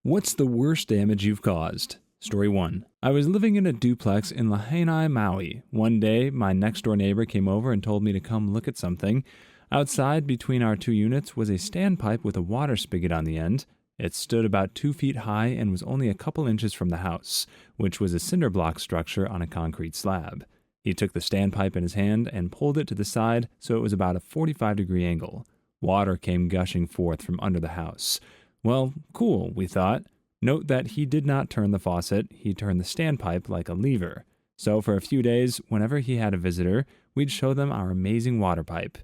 What's the worst damage you've caused? Story 1. I was living in a duplex in Lahainai, Maui. One day, my next-door neighbor came over and told me to come look at something. Outside, between our two units, was a standpipe with a water spigot on the end. It stood about 2 feet high and was only a couple inches from the house, which was a cinder block structure on a concrete slab. He took the standpipe in his hand and pulled it to the side so it was about a 45-degree angle. Water came gushing forth from under the house. Well, cool, we thought. Note that he did not turn the faucet, he turned the standpipe like a lever. So for a few days, whenever he had a visitor, we'd show them our amazing water pipe.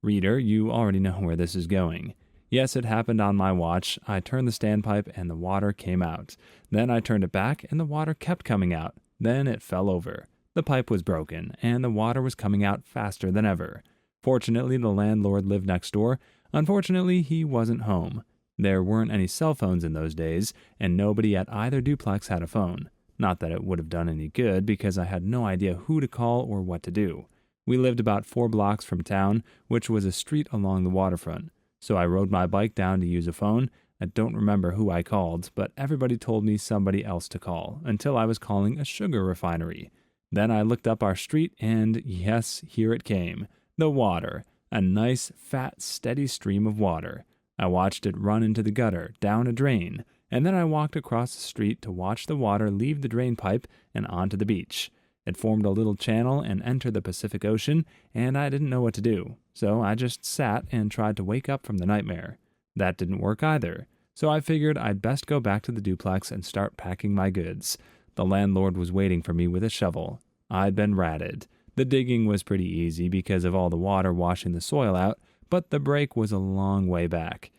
Reader, you already know where this is going. Yes, it happened on my watch. I turned the standpipe and the water came out. Then I turned it back and the water kept coming out. Then it fell over. The pipe was broken and the water was coming out faster than ever. Fortunately, the landlord lived next door. Unfortunately, he wasn't home. There weren't any cell phones in those days, and nobody at either duplex had a phone. Not that it would have done any good, because I had no idea who to call or what to do. We lived about 4 blocks from town, which was a street along the waterfront. So I rode my bike down to use a phone. I don't remember who I called, but everybody told me somebody else to call, until I was calling a sugar refinery. Then I looked up our street, and yes, here it came. The water. A nice, fat, steady stream of water. I watched it run into the gutter, down a drain, and then I walked across the street to watch the water leave the drain pipe and onto the beach. It formed a little channel and entered the Pacific Ocean, and I didn't know what to do, so I just sat and tried to wake up from the nightmare. That didn't work either, so I figured I'd best go back to the duplex and start packing my goods. The landlord was waiting for me with a shovel. I'd been ratted. The digging was pretty easy because of all the water washing the soil out, but the break was a long way back.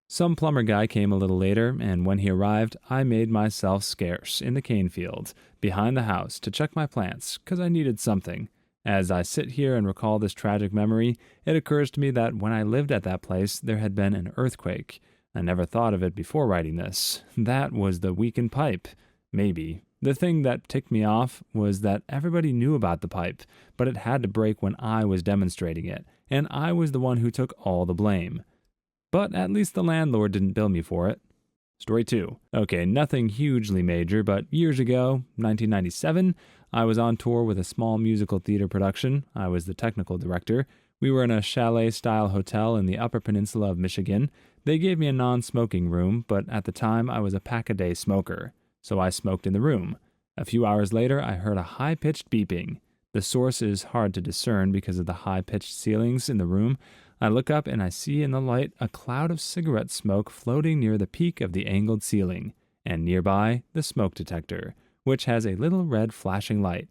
Some plumber guy came a little later, and when he arrived, I made myself scarce in the cane field, behind the house, to check my plants, 'cause I needed something. As I sit here and recall this tragic memory, it occurs to me that when I lived at that place, there had been an earthquake. I never thought of it before writing this. That was the weakened pipe. Maybe. The thing that ticked me off was that everybody knew about the pipe, but it had to break when I was demonstrating it, and I was the one who took all the blame. But at least the landlord didn't bill me for it. Story 2. Okay, nothing hugely major, but years ago, 1997, I was on tour with a small musical theater production. I was the technical director. We were in a chalet-style hotel in the Upper Peninsula of Michigan. They gave me a non-smoking room, but at the time I was a pack-a-day smoker, so I smoked in the room. A few hours later, I heard a high-pitched beeping. The source is hard to discern because of the high-pitched ceilings in the room. I look up and I see in the light a cloud of cigarette smoke floating near the peak of the angled ceiling, and nearby the smoke detector, which has a little red flashing light.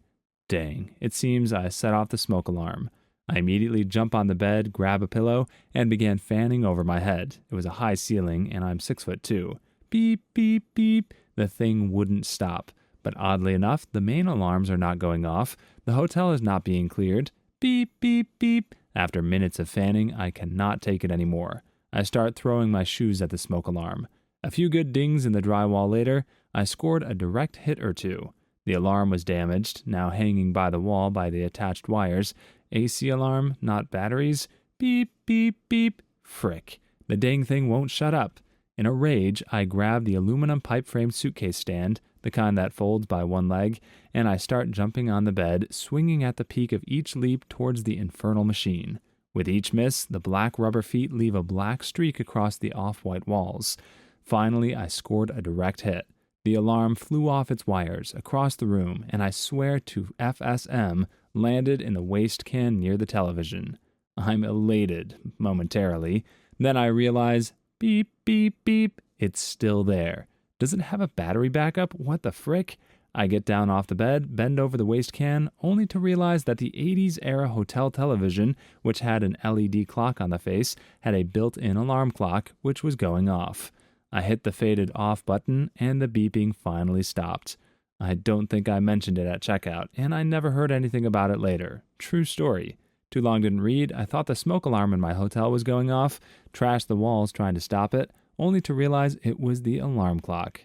Dang, it seems I set off the smoke alarm. I immediately jump on the bed, grab a pillow, and began fanning over my head. It was a high ceiling, and I'm 6'2". Beep, beep, beep. The thing wouldn't stop. But oddly enough, the main alarms are not going off. The hotel is not being cleared. Beep, beep, beep. After minutes of fanning, I cannot take it anymore. I start throwing my shoes at the smoke alarm. A few good dings in the drywall later, I scored a direct hit or two. The alarm was damaged, now hanging by the wall by the attached wires. AC alarm, not batteries. Beep, beep, beep. Frick. The dang thing won't shut up. In a rage, I grab the aluminum pipe-framed suitcase stand, the kind that folds by one leg, and I start jumping on the bed, swinging at the peak of each leap towards the infernal machine. With each miss, the black rubber feet leave a black streak across the off-white walls. Finally, I scored a direct hit. The alarm flew off its wires, across the room, and I swear to FSM, landed in the waste can near the television. I'm elated, momentarily. Then I realize, beep, beep, beep, it's still there. Does it have a battery backup? What the frick? I get down off the bed, bend over the waste can, only to realize that the 80s-era hotel television, which had an LED clock on the face, had a built-in alarm clock, which was going off. I hit the faded off button, and the beeping finally stopped. I don't think I mentioned it at checkout, and I never heard anything about it later. True story. Too long didn't read. I thought the smoke alarm in my hotel was going off, trashed the walls trying to stop it, only to realize it was the alarm clock.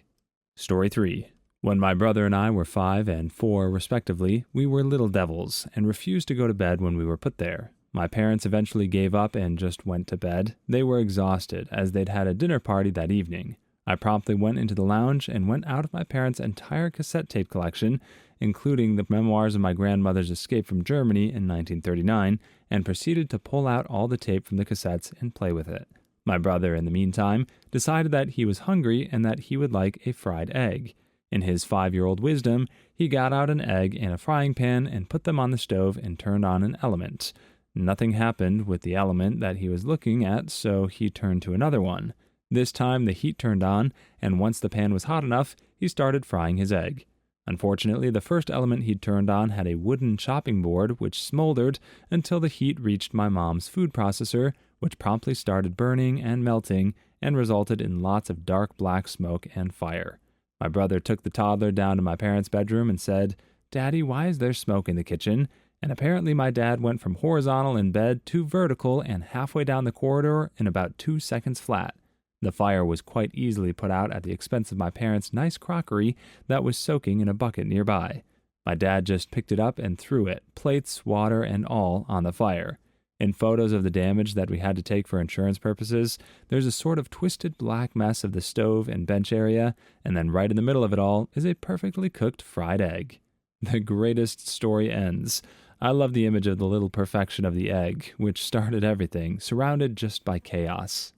Story 3. When my brother and I were 5 and 4, respectively, we were little devils and refused to go to bed when we were put there. My parents eventually gave up and just went to bed. They were exhausted as they'd had a dinner party that evening. I promptly went into the lounge and went out of my parents' entire cassette tape collection, including the memoirs of my grandmother's escape from Germany in 1939, and proceeded to pull out all the tape from the cassettes and play with it. My brother, in the meantime, decided that he was hungry and that he would like a fried egg. In his 5-year-old wisdom, he got out an egg and a frying pan and put them on the stove and turned on an element. Nothing happened with the element that he was looking at, so he turned to another one. This time the heat turned on, and once the pan was hot enough, he started frying his egg. Unfortunately, the first element he'd turned on had a wooden chopping board which smoldered until the heat reached my mom's food processor, which promptly started burning and melting and resulted in lots of dark black smoke and fire. My brother took the toddler down to my parents' bedroom and said, "Daddy, why is there smoke in the kitchen?" And apparently my dad went from horizontal in bed to vertical and halfway down the corridor in about 2 seconds flat. The fire was quite easily put out at the expense of my parents' nice crockery that was soaking in a bucket nearby. My dad just picked it up and threw it, plates, water, and all, on the fire. In photos of the damage that we had to take for insurance purposes, there's a sort of twisted black mess of the stove and bench area, and then right in the middle of it all is a perfectly cooked fried egg. The greatest story ends. I love the image of the little perfection of the egg, which started everything, surrounded just by chaos.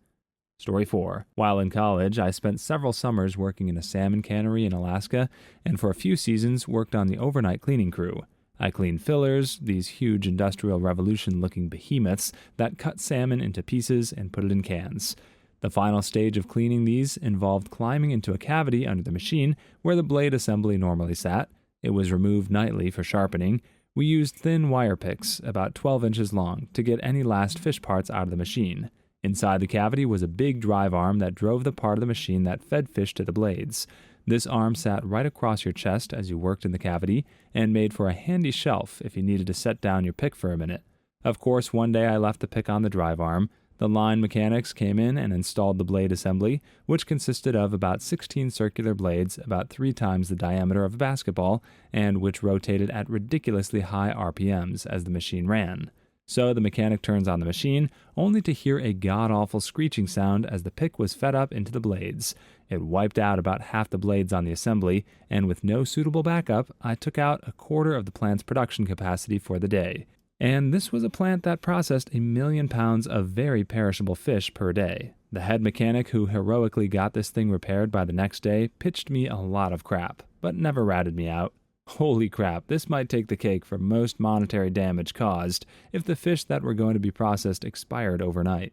Story 4. While in college, I spent several summers working in a salmon cannery in Alaska, and for a few seasons worked on the overnight cleaning crew. I cleaned fillers, these huge Industrial Revolution-looking behemoths that cut salmon into pieces and put it in cans. The final stage of cleaning these involved climbing into a cavity under the machine where the blade assembly normally sat. It was removed nightly for sharpening. We used thin wire picks, about 12 inches long, to get any last fish parts out of the machine. Inside the cavity was a big drive arm that drove the part of the machine that fed fish to the blades. This arm sat right across your chest as you worked in the cavity and made for a handy shelf if you needed to set down your pick for a minute. Of course, one day I left the pick on the drive arm. The line mechanics came in and installed the blade assembly, which consisted of about 16 circular blades about 3 times the diameter of a basketball and which rotated at ridiculously high RPMs as the machine ran. So the mechanic turns on the machine, only to hear a god-awful screeching sound as the pick was fed up into the blades. It wiped out about half the blades on the assembly, and with no suitable backup, I took out a quarter of the plant's production capacity for the day. And this was a plant that processed 1 million pounds of very perishable fish per day. The head mechanic who heroically got this thing repaired by the next day pitched me a lot of crap, but never ratted me out. Holy crap, this might take the cake for most monetary damage caused if the fish that were going to be processed expired overnight.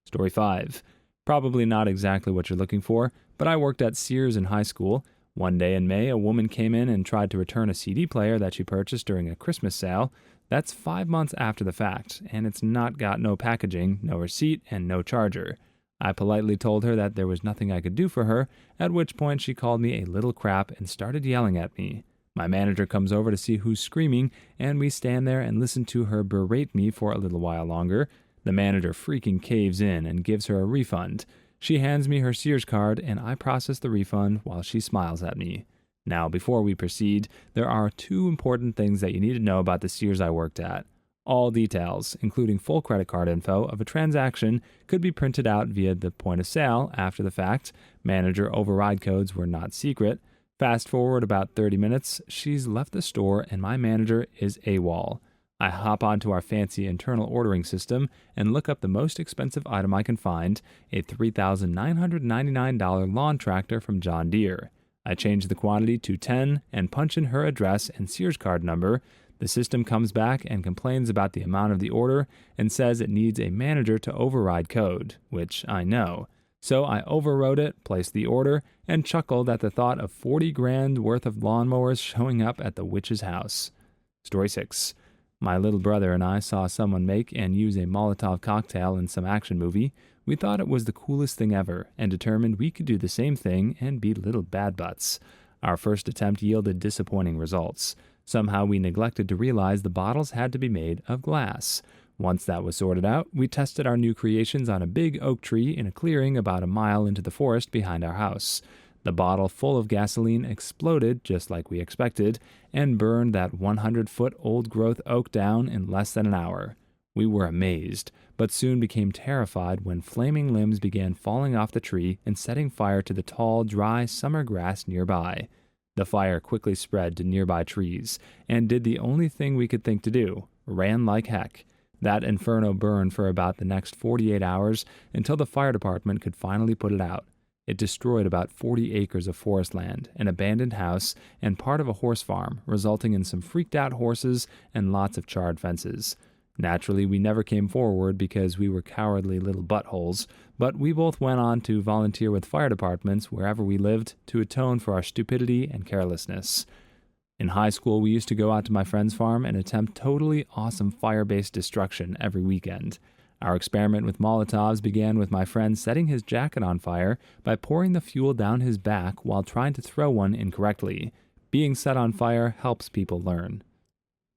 Story 5. Probably not exactly what you're looking for, but I worked at Sears in high school. One day in May, a woman came in and tried to return a CD player that she purchased during a Christmas sale. That's 5 months after the fact, and it's not got no packaging, no receipt, and no charger. I politely told her that there was nothing I could do for her, at which point she called me a little crap and started yelling at me. My manager comes over to see who's screaming, and we stand there and listen to her berate me for a little while longer. The manager freaking caves in and gives her a refund. She hands me her Sears card, and I process the refund while she smiles at me. Now, before we proceed, there are 2 important things that you need to know about the Sears I worked at. All details, including full credit card info of a transaction, could be printed out via the point of sale after the fact. Manager override codes were not secret. Fast forward about 30 minutes, she's left the store and my manager is AWOL. I hop onto our fancy internal ordering system and look up the most expensive item I can find, a $3,999 lawn tractor from John Deere. I change the quantity to 10 and punch in her address and Sears card number. The system comes back and complains about the amount of the order and says it needs a manager to override code, which I know. So I overrode it, placed the order, and chuckled at the thought of 40 grand worth of lawnmowers showing up at the witch's house. Story 6. My little brother and I saw someone make and use a Molotov cocktail in some action movie. We thought it was the coolest thing ever, and determined we could do the same thing and be little bad butts. Our first attempt yielded disappointing results. Somehow we neglected to realize the bottles had to be made of glass. Once that was sorted out, we tested our new creations on a big oak tree in a clearing about a mile into the forest behind our house. The bottle full of gasoline exploded, just like we expected, and burned that 100-foot old-growth oak down in less than an hour. We were amazed, but soon became terrified when flaming limbs began falling off the tree and setting fire to the tall, dry summer grass nearby. The fire quickly spread to nearby trees, and did the only thing we could think to do: ran like heck. That inferno burned for about the next 48 hours until the fire department could finally put it out. It destroyed about 40 acres of forest land, an abandoned house, and part of a horse farm, resulting in some freaked out horses and lots of charred fences. Naturally, we never came forward because we were cowardly little buttholes, but we both went on to volunteer with fire departments wherever we lived to atone for our stupidity and carelessness. In high school, we used to go out to my friend's farm and attempt totally awesome fire-based destruction every weekend. Our experiment with Molotovs began with my friend setting his jacket on fire by pouring the fuel down his back while trying to throw one incorrectly. Being set on fire helps people learn.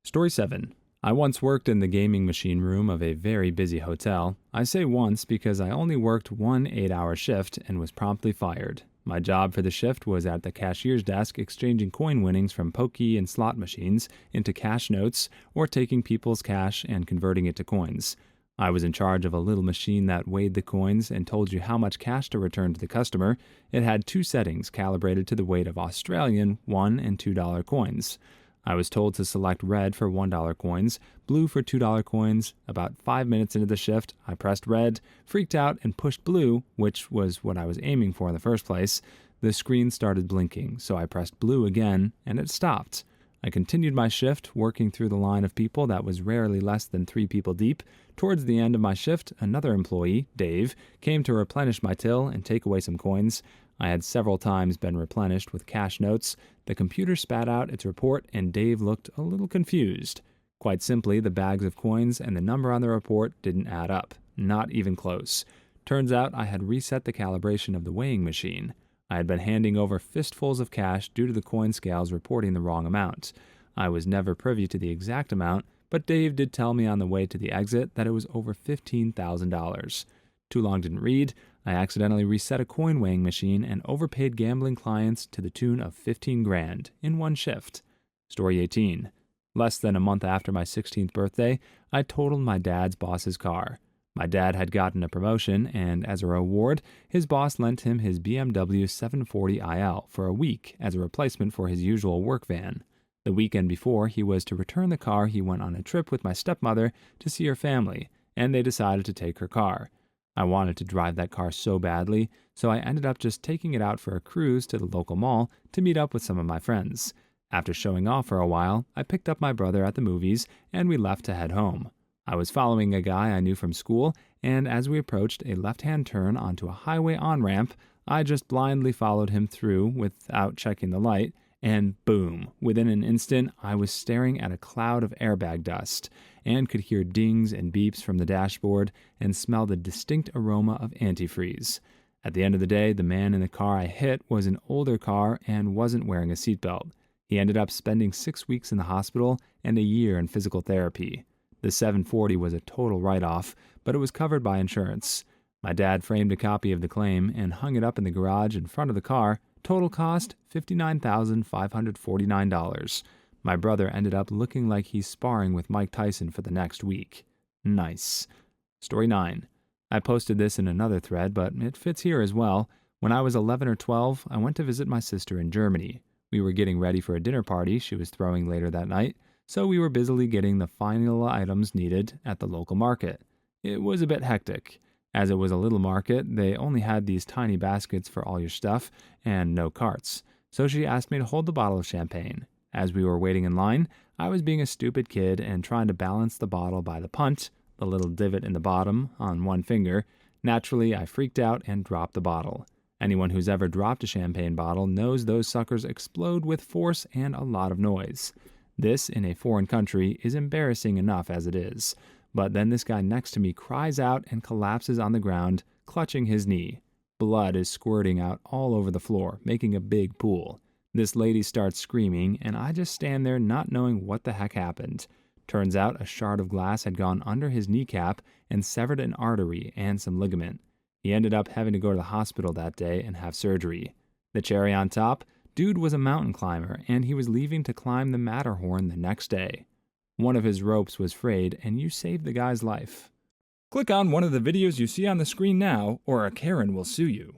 Story 7. I once worked in the gaming machine room of a very busy hotel. I say once because I only worked one 8-hour shift and was promptly fired. My job for the shift was at the cashier's desk exchanging coin winnings from pokey and slot machines into cash notes or taking people's cash and converting it to coins. I was in charge of a little machine that weighed the coins and told you how much cash to return to the customer. It had 2 settings calibrated to the weight of Australian $1 and $2 coins. I was told to select red for $1 coins, blue for $2 coins. About 5 minutes into the shift, I pressed red, freaked out, and pushed blue, which was what I was aiming for in the first place. The screen started blinking, so I pressed blue again, and it stopped. I continued my shift, working through the line of people that was rarely less than 3 people deep. Towards the end of my shift, another employee, Dave, came to replenish my till and take away some coins. I had several times been replenished with cash notes. The computer spat out its report, and Dave looked a little confused. Quite simply, the bags of coins and the number on the report didn't add up. Not even close. Turns out I had reset the calibration of the weighing machine. I had been handing over fistfuls of cash due to the coin scales reporting the wrong amount. I was never privy to the exact amount, but Dave did tell me on the way to the exit that it was over $15,000. Too long didn't read. I accidentally reset a coin weighing machine and overpaid gambling clients to the tune of $15,000 in one shift. Story 18. Less than a month after my 16th birthday, I totaled my dad's boss's car. My dad had gotten a promotion, and as a reward, his boss lent him his BMW 740iL for a week as a replacement for his usual work van. The weekend before he was to return the car, he went on a trip with my stepmother to see her family, and they decided to take her car. I wanted to drive that car so badly, so I ended up just taking it out for a cruise to the local mall to meet up with some of my friends. After showing off for a while, I picked up my brother at the movies, and we left to head home. I was following a guy I knew from school, and as we approached a left-hand turn onto a highway on-ramp, I just blindly followed him through without checking the light, and boom, within an instant, I was staring at a cloud of airbag dust and could hear dings and beeps from the dashboard and smell the distinct aroma of antifreeze. At the end of the day, the man in the car I hit was an older car and wasn't wearing a seatbelt. He ended up spending 6 weeks in the hospital and a year in physical therapy. The 740 was a total write-off, but it was covered by insurance. My dad framed a copy of the claim and hung it up in the garage in front of the car. Total cost, $59,549. My brother ended up looking like he's sparring with Mike Tyson for the next week. Nice. Story 9. I posted this in another thread, but it fits here as well. When I was 11 or 12, I went to visit my sister in Germany. We were getting ready for a dinner party she was throwing later that night, so we were busily getting the final items needed at the local market. It was a bit hectic. As it was a little market, they only had these tiny baskets for all your stuff and no carts. So she asked me to hold the bottle of champagne. As we were waiting in line, I was being a stupid kid and trying to balance the bottle by the punt, the little divot in the bottom, on one finger. Naturally, I freaked out and dropped the bottle. Anyone who's ever dropped a champagne bottle knows those suckers explode with force and a lot of noise. This, in a foreign country, is embarrassing enough as it is. But then this guy next to me cries out and collapses on the ground, clutching his knee. Blood is squirting out all over the floor, making a big pool. This lady starts screaming, and I just stand there not knowing what the heck happened. Turns out a shard of glass had gone under his kneecap and severed an artery and some ligament. He ended up having to go to the hospital that day and have surgery. The cherry on top, dude was a mountain climber, and he was leaving to climb the Matterhorn the next day. One of his ropes was frayed, and you saved the guy's life. Click on one of the videos you see on the screen now, or a Karen will sue you.